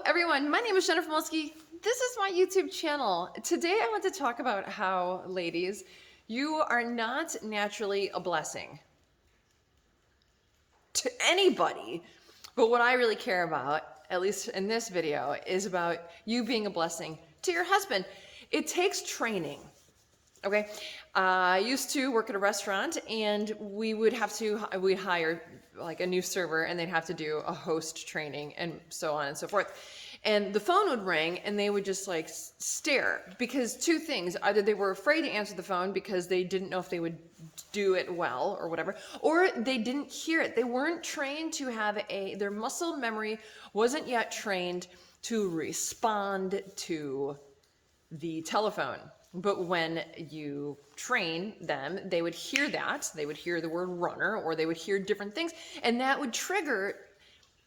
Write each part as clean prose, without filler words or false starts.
everyone, my name is Jennifer Molsky. This is my YouTube channel. Today I want to talk about how, ladies, you are not naturally a blessing to anybody. But what I really care about, at least in this video, is about you being a blessing to your husband. It takes training. Okay, I used to work at a restaurant, and we'd hire like a new server, and they'd have to do a host training and so on and so forth. And the phone would ring, and they would just like stare, because two things: either they were afraid to answer the phone because they didn't know if they would do it well or whatever, or they didn't hear it. They weren't trained to have their muscle memory wasn't yet trained to respond to the telephone. But when you train them, they would hear that. They would hear the word runner, or they would hear different things, and that would trigger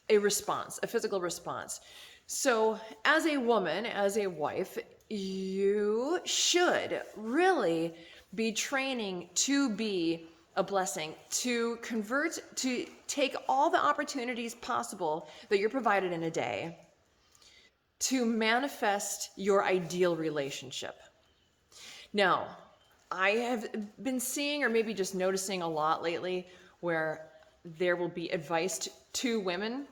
a response, a physical response. So as a woman, as a wife, you should really be training to be a blessing, to convert, to take all the opportunities possible that you're provided in a day to manifest your ideal relationship. Now, I have been seeing, or maybe just noticing a lot lately, where there will be advice to women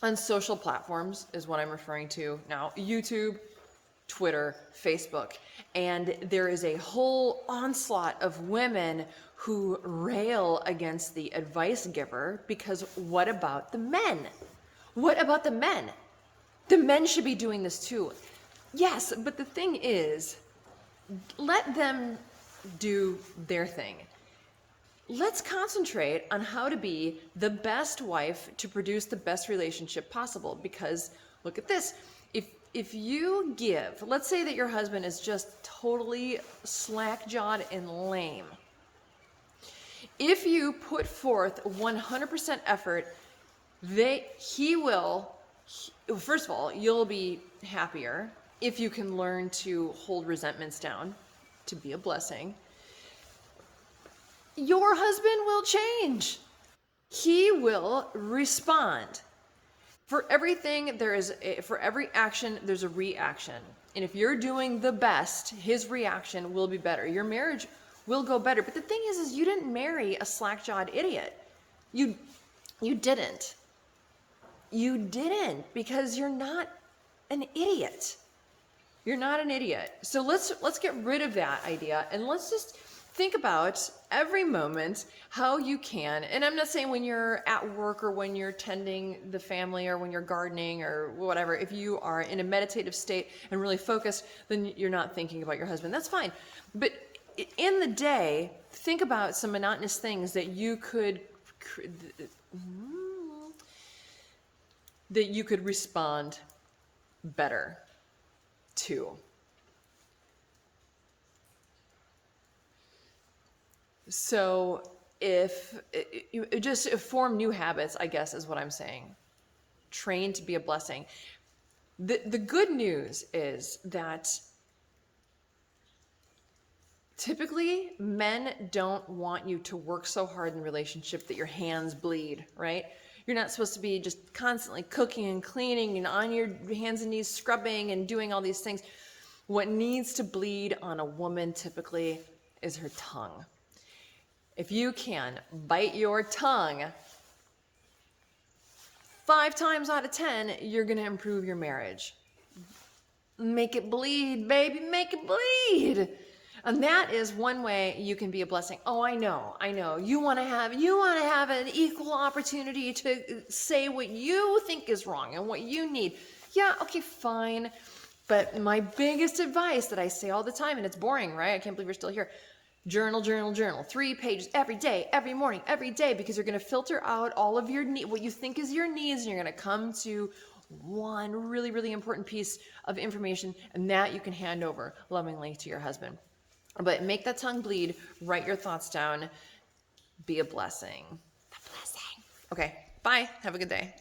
on social platforms, is what I'm referring to now: YouTube, Twitter, Facebook. And there is a whole onslaught of women who rail against the advice giver, because what about the men? What about the men? The men should be doing this too. Yes, but the thing is, let them do their thing. Let's concentrate on how to be the best wife to produce the best relationship possible. Because look at this. If you give, let's say that your husband is just totally slack-jawed and lame. If you put forth 100% effort, first of all, you'll be happier if you can learn to hold resentments down, to be a blessing. Your husband will change. He will respond. For everything, for every action, there's a reaction. And if you're doing the best, his reaction will be better. Your marriage will go better. But the thing is you didn't marry a slack-jawed idiot. You didn't. You didn't, because you're not an idiot. You're not an idiot. So let's get rid of that idea, and let's just think about every moment how you can. And I'm not saying when you're at work, or when you're tending the family, or when you're gardening, or whatever. If you are in a meditative state and really focused, then you're not thinking about your husband. That's fine. But in the day, think about some monotonous things that you could respond better to. So if you just form new habits, I guess is what I'm saying. Train to be a blessing. The good news is that typically men don't want you to work so hard in a relationship that your hands bleed, right? You're not supposed to be just constantly cooking and cleaning and on your hands and knees scrubbing and doing all these things. What needs to bleed on a woman typically is her tongue. If you can bite your tongue 5 times out of 10, you're going to improve your marriage. Make it bleed, baby, make it bleed. And that is one way you can be a blessing. Oh, I know. You want to have an equal opportunity to say what you think is wrong and what you need. Yeah, okay, fine. But my biggest advice that I say all the time, and it's boring, right? I can't believe you're still here. Journal. 3 pages every day, every morning, every day, because you're going to filter out all of your what you think is your needs, and you're going to come to one really, really important piece of information, and that you can hand over lovingly to your husband. But make that tongue bleed, write your thoughts down, be a blessing. A blessing. Okay, bye. Have a good day.